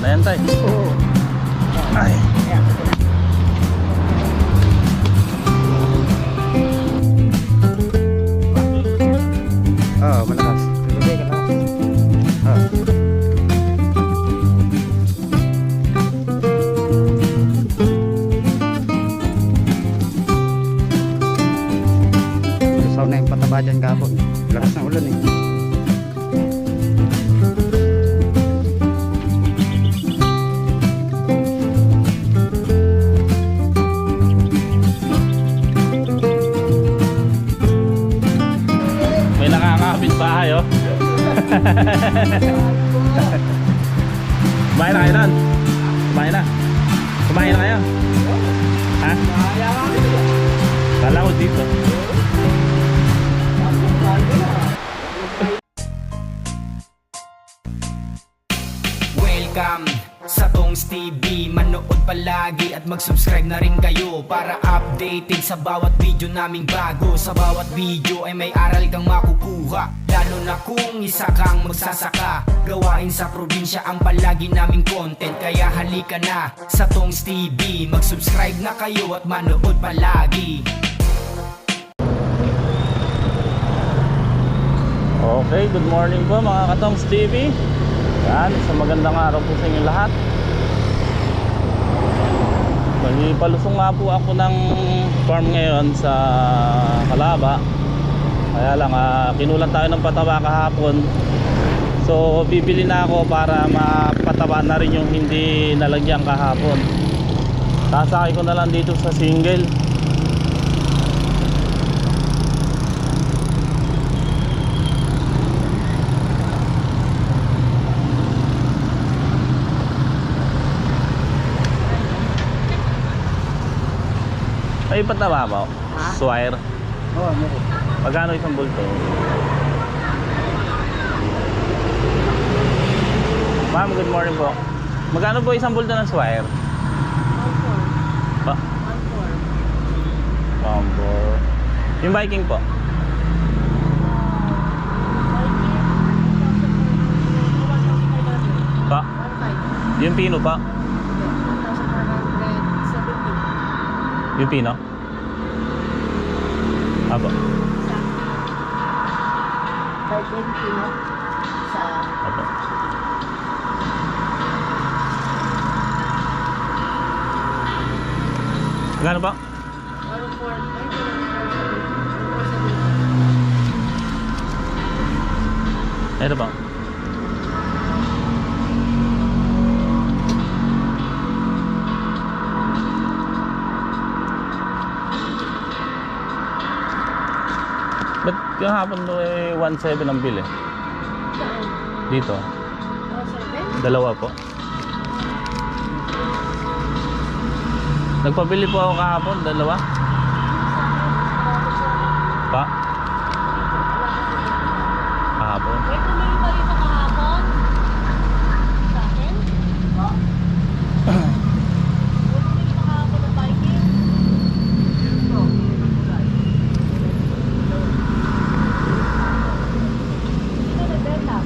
Ayan tayo. Oo. Ay. Ayan. Oo, malakas. Lagay ka lang. Oo. Gusto na yung pataba dyan kapon. Lakas ng ulan eh. May nakakapit bahay oh. Kumain na kayo nun? Kumain na? Kumain na kayo? Ha? Kala ko dito. Welcome sa Tongs TV. Manood palagi at mag-subscribe na rin kayo para updated sa bawat video naming bago. Sa bawat video ay may aral kang makukuha, lalo na kung isa kang magsasaka. Gawain sa probinsya ang palagi naming content, kaya halika na sa Tongs TV. Mag-subscribe na kayo at manood palagi. Okay, good morning po mga Katongs TV. Yan, sa magandang araw po sa inyo lahat. Palusong nga po ako ng farm ngayon sa Calaba. Kaya lang, kinulan tayo ng pataba kahapon. So, bibili na ako para mapataba na rin yung hindi nalagyan kahapon. Sasakay ko na lang dito sa single. May pataba ba? Swire. Oo, meron. Magkano isang bulto? Ma'am, good morning po. Magkano po isang bulto ng swire? 1.4. Pa? 1.4. Yung Viking po? Pa? Yung Pino pa? Yung Pino? Apo. Apo. Magkano pa? Ito pa. Ba't kahapon doon 1.7 ang bill eh? Dito. Dalawa po. Nagpabili po ako kahapon, dalawa. Pa? Kahapon. May pumili pa rin sa kahapon? Sa akin? May pumili pa kahapon ng Viking? Ito nagbenta.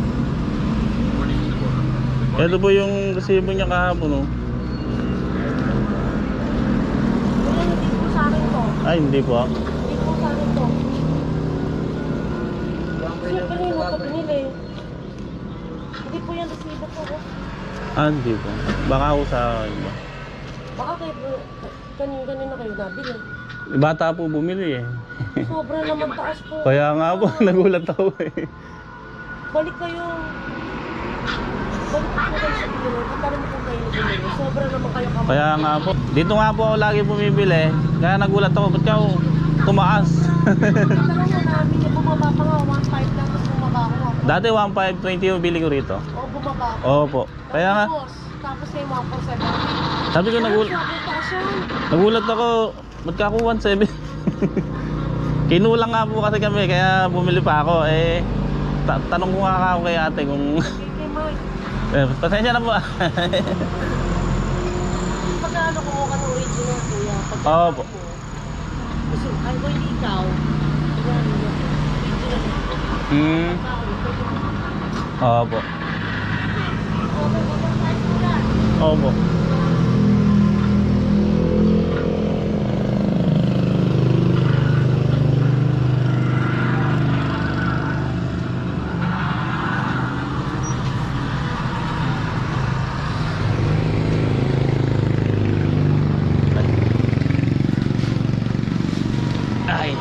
Ito po yung resibo niya kahapon oh. Kuya, hindi po sa akin to. Ay, hindi po. Hindi po sa akin to. Siyempre rin mo pa pinili. Hindi po yan resibo ko. Ah, hindi po. Baka ako sa iba. Baka kayo, kanina kayo nabili. Bata po bumili eh. Sobra naman taas po. Kaya nga po, nagulat ako eh. Balik kayo. Balik po kayo sa bibili. Kapag mo po kayo bumili. Sobra naman kayo kamay. Kaya nga po. Dito nga po ako lagi bumibili. Kaya nagulat ako. Ba't ka ako tumaas? Talaga namin yung bumaba pa nga. 1.5 lang. Tapos bumaba ako. Dati 1.520 yung bili ko rito. O bumaba ako. Opo. Kaya nga, Tapos may 1.7. sabi ko nagulat ako. Ba't ka ako 1.7? Kinulang nga po kasi kami. Kaya bumili pa ako. Eh, tanong ko nga ako kay ate kung... Kay Mark. Pasensya na po. Pag ano ko ka ng original kuya. Pag Opo. gusto, ay ko hindi ikaw. Diba ano yun? Original. Opo. Okay, oversize mo yan. Opo. Ay.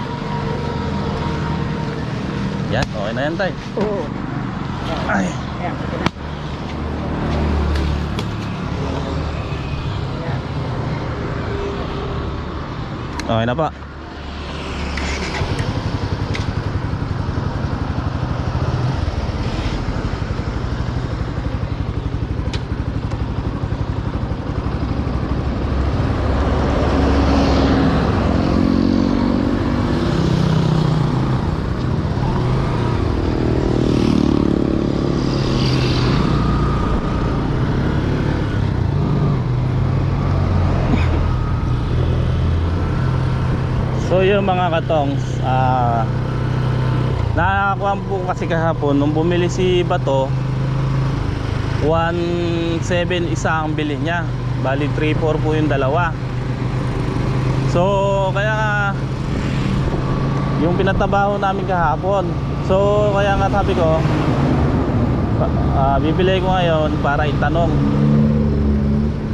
Yan, okay na yan tay. Oo. Ay. Ayan. Okay na pa. So yung mga katongs, nakakuha po kasi kahapon nung bumili si Bato, 1.7 isa ang bili niya, bali 3.4 po yung dalawa. So kaya yung pinatabaho namin kahapon, so kaya nga sabi ko, bibili ko ngayon para itanong.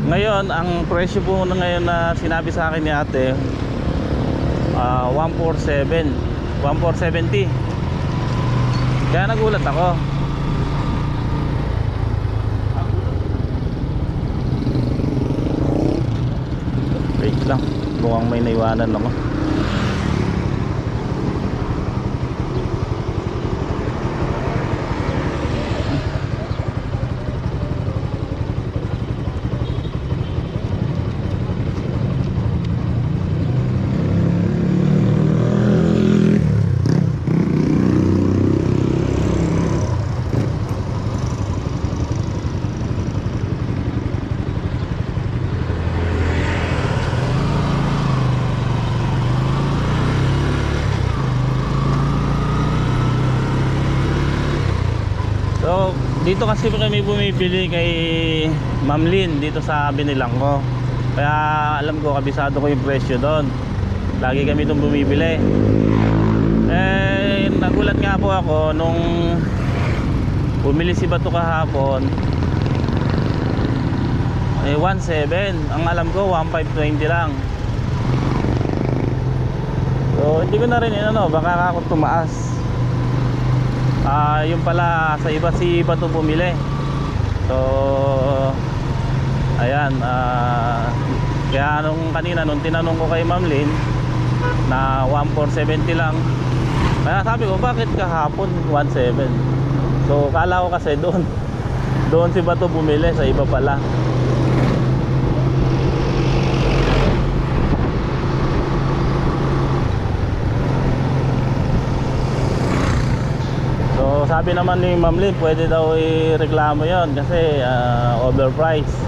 Ngayon ang presyo po na ngayon na sinabi sa akin ni ate, 147 1,470. Kaya nagulat ako. Wait lang, mukhang may naiwanan ako. So, dito kasi kami bumibili kay Ma'am Lynn dito sa binilang ko. Kaya alam ko, kabisado ko yung presyo doon. Lagi kami doon bumibili. Eh, nagulat nga po ako nung bumili si Bato kahapon. Eh, 1.7. Ang alam ko, 1.520 lang. So, hindi ko na rin baka ako tumaas. Yung pala sa iba si Bato bumili. So ayan, kaya nung kanina nung tinanong ko kay Ma'am Lynn na 1,470 lang, kaya sabi ko bakit kahapon 1.7. So kala ko kasi doon si Bato bumili, sa iba pala. So sabi naman ni Ma'am Lynn, pwede daw i-reklamo yon kasi overpriced.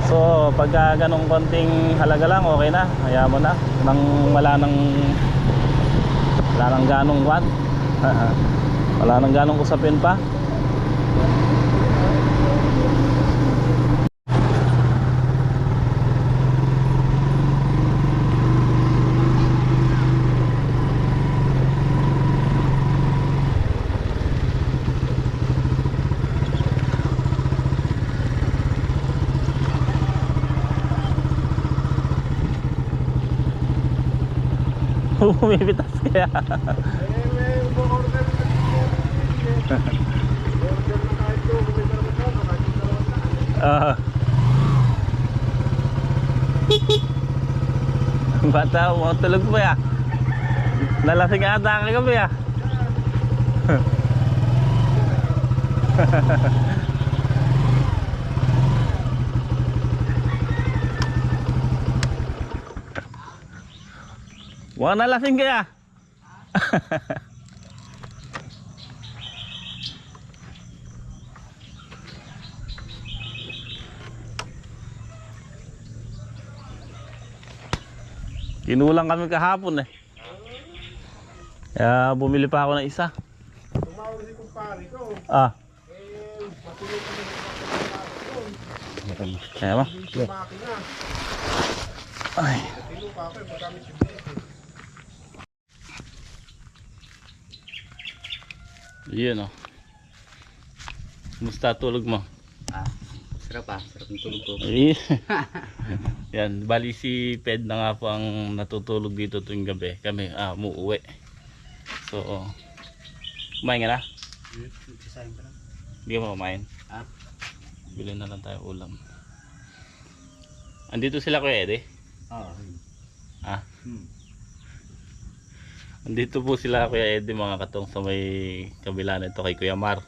So pagka ganong konting halaga lang, okay na, hayaan mo na. Nang wala nang ganong wala nang ganong usapin pa. Bumibitas kaya. Bata, mo tulog po ya. Nalasing ata kagabi ya. Wala nalasing kaya. Kinulang kami kahapon eh. Kaya bumili pa ako ng isa. Tumawag si kumpare ko. Ah. Matulog kami sa Kaya ba? Ay. Yun oh. Kumusta tulog mo? Sarap ng tulog ko. Eh. Yan, bali si Ped na nga po ang natutulog dito tuwing gabi. Kami umuuwi. So, kumain ka na? Nagsasayin pa lang. Hindi ka pa kumain? Bilhin na lang tayo ulam. Andito sila Kuya Eddie? Oo. Andito po sila Kuya Eddie mga katong sa may kabila nito kay Kuya Mar.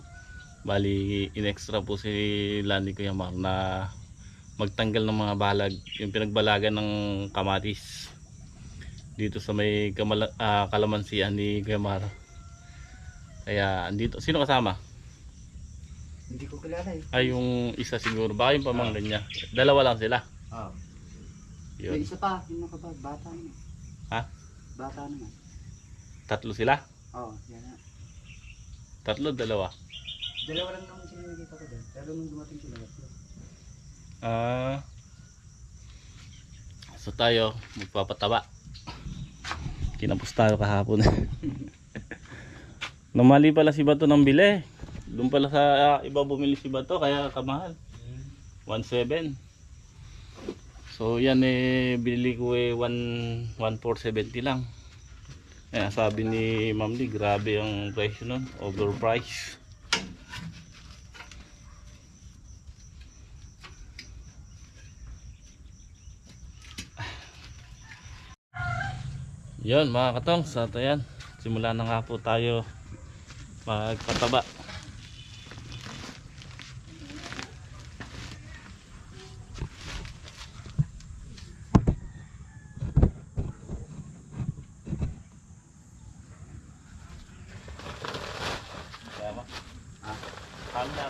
Bali in-extra po sila ni Kuya Mar na magtanggal ng mga balag, yung pinagbalagan ng kamatis dito sa may kalamansian ni Kuya Mar. Kaya andito, sino kasama? Hindi ko kilala eh. Ay yung isa siguro, baka yung pamangkin niya. Dalawa lang sila. Oo. Yun. May isa pa, yung bata naman. Ha? Bata naman. Tatlo sila? Oo, yan na. Tatlo, dalawa. Dalawa lang naman sila nakita ko dyan. Pero nung dumating sila, tatlo. So tayo magpapataba. Kinapos tayo kahapon. Namali pala si Bato ng bili. Doon pala sa iba bumili si Bato kaya kamahal. 1.7. So yan binili ko 1.470 lang. Kaya sabi ni Ma'am Lee, grabe ang presyo nun, overpriced. Yun mga katong, sa yan simula na nga po tayo magpataba. Kaya mo? Kami na.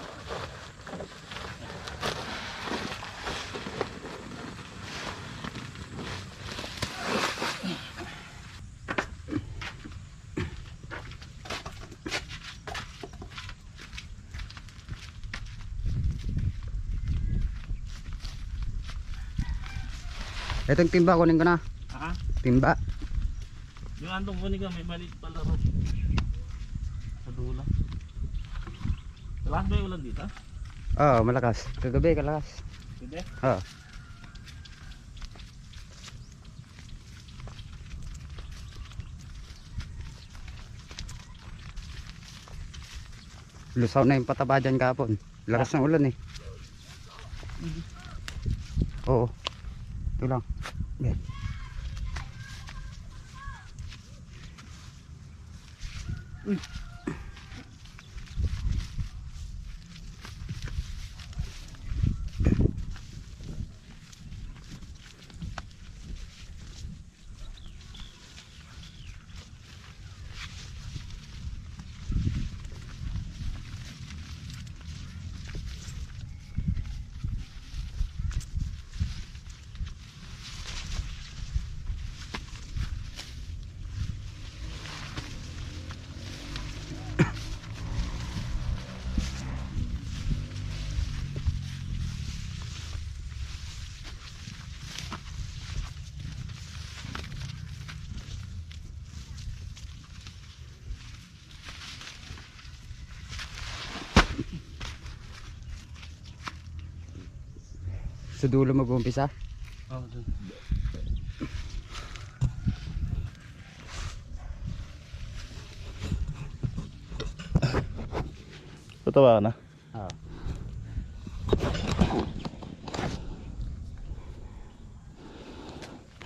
Itong timba, kunin ko na. Ha? Timba. Yung andong kunin ka, may maliit pala ro. Sa dulo. Malakas ba yung ulan dito? Oo, malakas. Kagabi, kalakas. Hindi? Oo. Lusaw na yung pataba dyan kahapon. Lakas ng ulan eh. Oo. Ito lang. Yeah. Sa dulo mag-umpisa. Oo, dun. Tatawa ka na? Oo.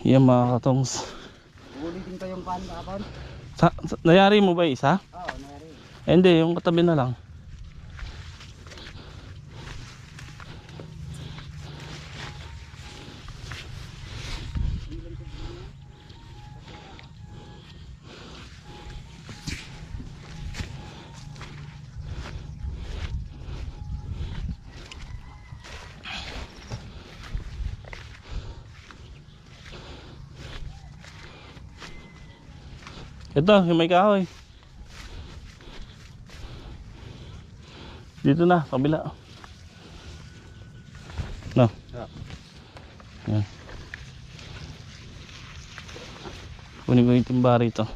Yan mga katongs. Ulitin ko yung pan kahapon. Nayari mo ba isa? Oo, nari. Hindi, yung katabi na lang. Ito, yung may kahoy. Dito na, kabila. Yan. Kunin ko yung timba rito.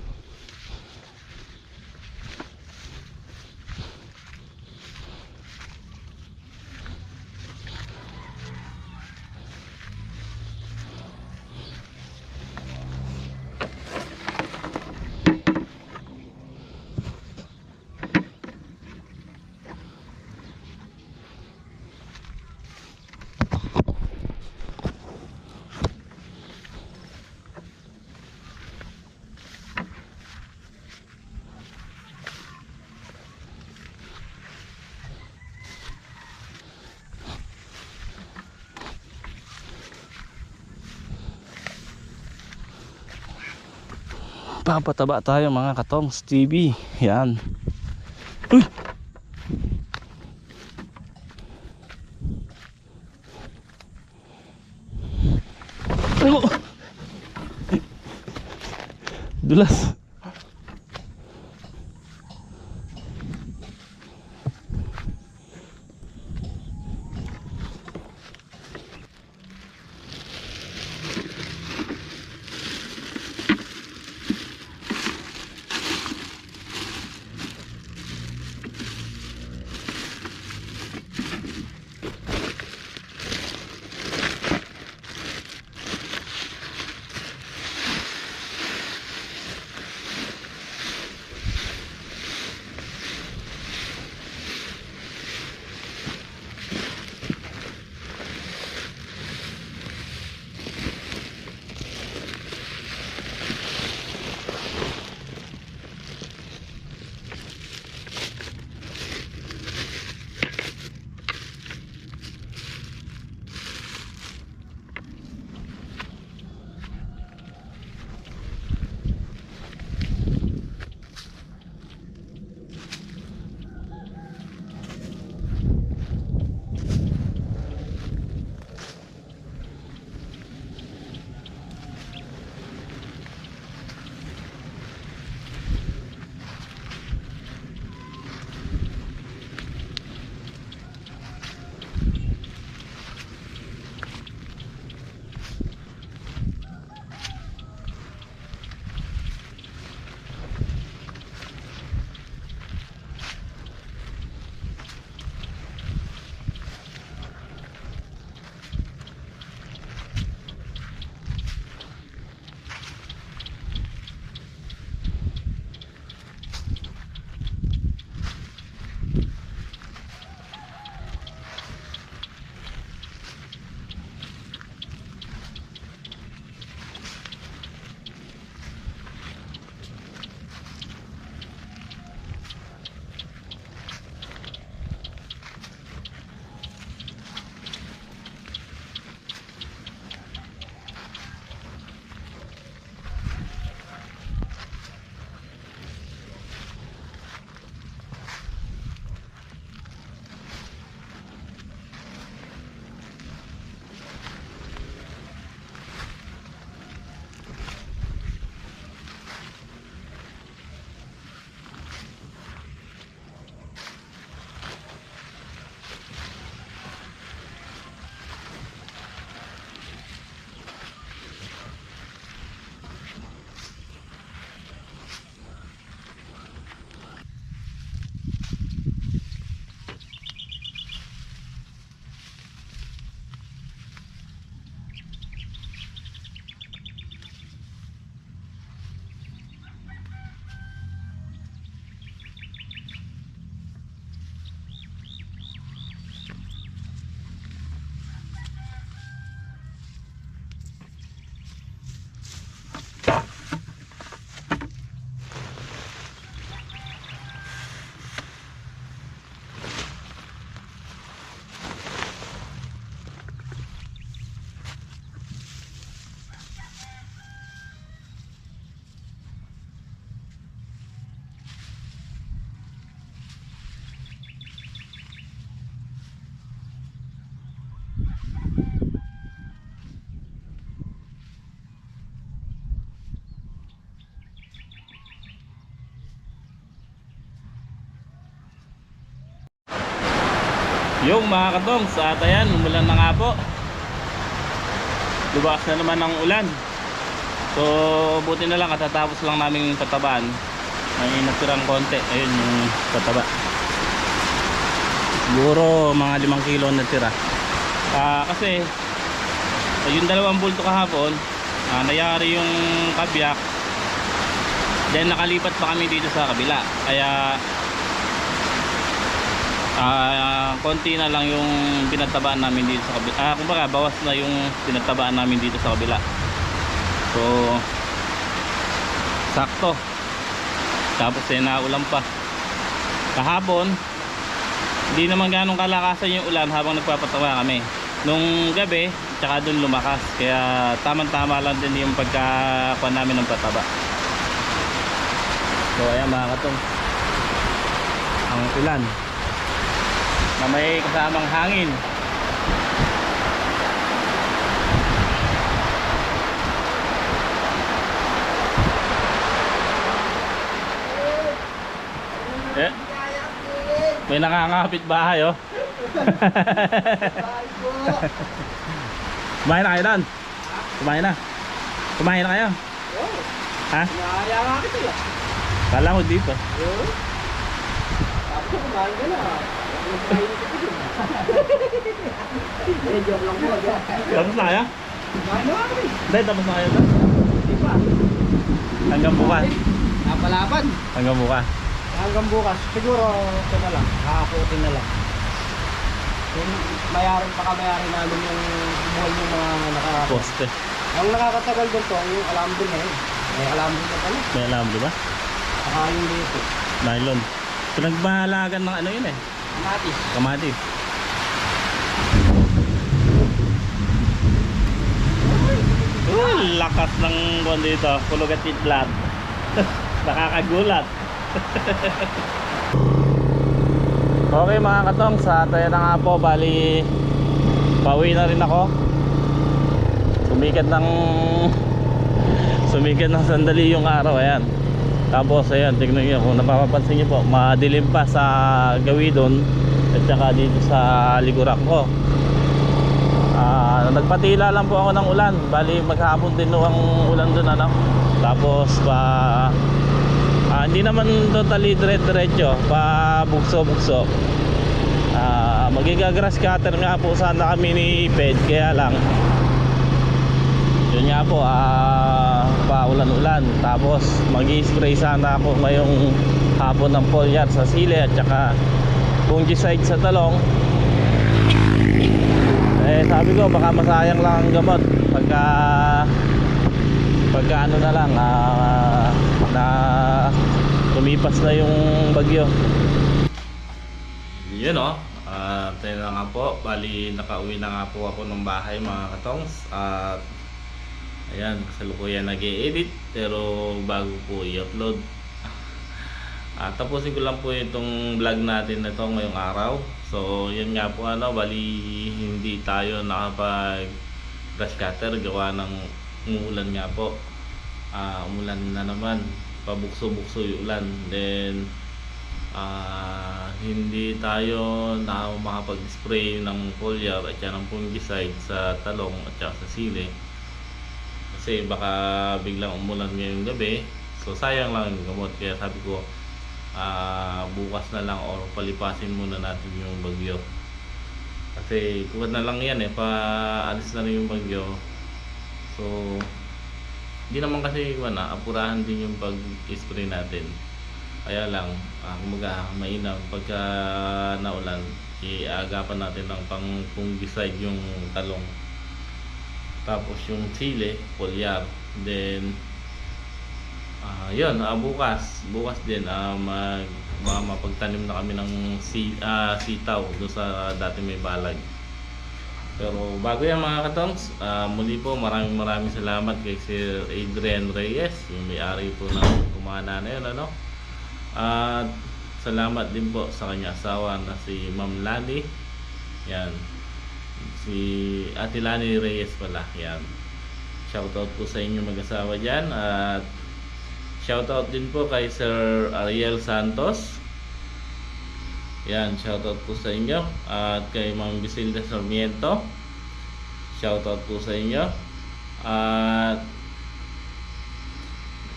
Papataba tayo mga katongs TV. Yan. Uy! Ano? Dulas. Yung mga kadong sa atayan, umulan na nga po. lumakas na naman ang ulan. So buti na lang katatapos lang namin patabaan. May natirang konti. Ayun yung pataba. Siguro mga 5 kilo natira. Kasi yung 2 bulto kahapon, nangyari yung kabyak. Then nakalipat pa kami dito sa kabila. Kaya konti na lang yung pinatabaan namin dito sa kabila. Kumbaga bawas na yung pinatabaan namin dito sa kabila. So sakto. Tapos naulan pa. Kahapon hindi naman ganong kalakasan yung ulan habang nagpapatawa kami. Nung gabi tsaka dun lumakas. Kaya tamang-tama lang din yung pagkakuha namin ng pataba. So ayan mga katong, ang ulan na may kasamang hangin. Eh, may nakangapit bahay oh. Kumain na kayo doon? Kumain na? Kumain na kayo? Ha? Naya nga kita yan. Kala ko dito. Tapos kumain ka na. Joke lang po. Tapos na kaya? Kumain na kami. Hindi, tapos na kayo doon? Di ba? Hanggang bukas. Napalaban. Hanggang bukas. Hanggang bukas. Siguro ito na lang. Kakaputin na lang. Yung mayarin pa kamayarin namin yung buwan yung mga Poste. Ang nakakatagal doon to, yung alam doon eh. May alam doon na pala. May alam, di ba? Saka yung dito. Nylon. Pinagbahalagan ng ano yun eh. Kamatis. Kamatis. Lakas ng buwan dito. Kulog at titlat. Nakakagulat. Okay mga katong, sa tayo na nga po. Bali pauwi na rin ako. Sumikat ng sandali yung araw. Ayan. Tapos ayan, tignan nyo kung napapansin nyo po, madilim pa sa Gawidon at saka dito sa Ligurak ko. Nagpatila lang po ako ng ulan. Bali maghapon din no ang ulan dun ano. Tapos hindi naman totally diretso, pa bugso-bugso. Magigagrass cutter nga po sana kami ni Ped, kaya lang yun nga po, pa ulan-ulan. Tapos mag-i-spray sana ako ngayong hapon ng foliar sa sili at saka fungicide sa talong. Sabi ko baka masayang lang ang gamot pagka ano na lang na tumipas na yung bagyo. Yun o, tayo na nga po. Bali nakauwi na nga po ako ng bahay mga katongs. At ayan, kasalukuyan nag-i-edit pero bago po i-upload. Tapusin ko lang po itong vlog natin na ito ngayong araw. So yun nga po bali hindi tayo nakapag grass cutter gawa ng umuulan nga po. Umulan na naman, pabukso-bukso yung ulan. Then hindi tayo makapag-spray ng foliar at yan ng fungicide sa talong at saka sa sili kasi baka biglang umulan ngayong gabi. So sayang lang yung gamot, kaya sabi ko bukas na lang or palipasin muna natin yung bagyo kasi kuwad na lang yan paalis na rin yung bagyo. So hindi naman kasi apurahan din yung pag-spray natin, kaya lang kumaga mainam pagka naulan iagapan natin ng pang fungicide yung talong, tapos yung sili, foliar. Then yun, bukas din mapagtanim na kami ng sitaw doon sa dati may balag. Pero bago yan mga katongs, muli po maraming salamat kay Sir Adrian Reyes, yung may-ari po ng kumana na yun at salamat din po sa kanya asawa na si Ma'am Lani. Yan, si Ate Lani Reyes pala. Yan, shoutout po sa inyo mag-asawa dyan. At shoutout din po kay Sir Ariel Santos. Yan, shoutout po sa inyo. At kay Ma'am Bisilda Sarmiento, shoutout po sa inyo. At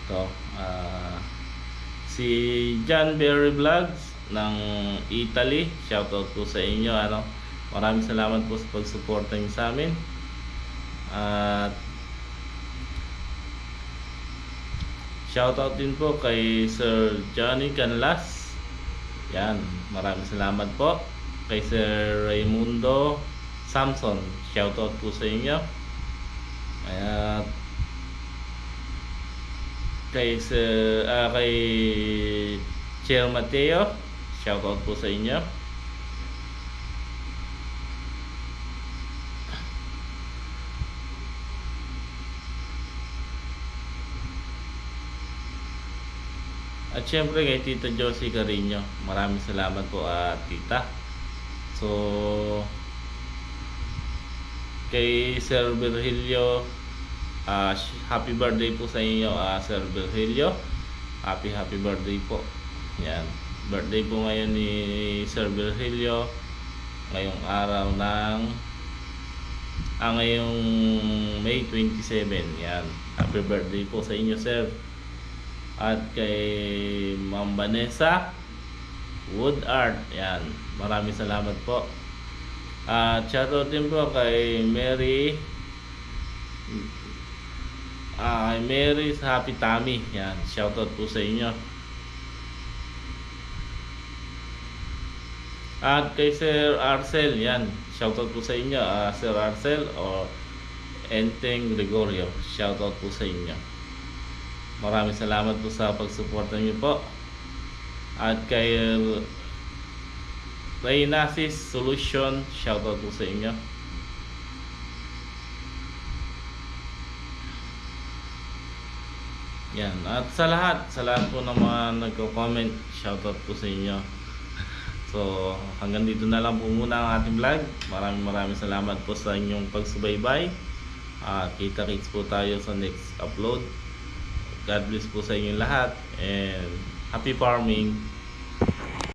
ito, si John Berry Vlogs ng Italy, shoutout po sa inyo. Maraming salamat po sa pagsuporta niyo sa amin. At shoutout din po kay Sir Johnny Canlas. Yan, maraming salamat po. Kay Sir Raimundo Samson, shoutout po sa inyo. At kay Chair Mateo, shoutout po sa inyo. At syempre kay Tita Josie Carino, maraming salamat po tita. So kay Sir Virgilio, happy birthday po sa inyo, Sir Virgilio. Happy birthday po. Yan. Birthday po ngayon ni Sir Virgilio. Ngayong araw ng ngayong May 27. Yan. Happy birthday po sa inyo, sir. At kay Ma'am Vanessa Wood Art. Yan. Maraming salamat po. At shoutout din po kay Mary's Happy Tummy. Yan, shoutout po sa inyo. At kay Sir Arcel, yan, shoutout po sa inyo, Sir Arcel o Enteng Gregorio, shoutout po sa inyo. Maraming salamat po sa pagsuporta niyo po. At kay Reynasis Solution, shoutout po sa inyo. Yan, at sa lahat po ng mga nagko-comment, shoutout po sa inyo. So hanggang dito na lang po muna ang ating vlog. Maraming salamat po sa inyong pagsubaybay. Kita-kits po tayo sa next upload. God bless po sa inyong lahat and happy farming.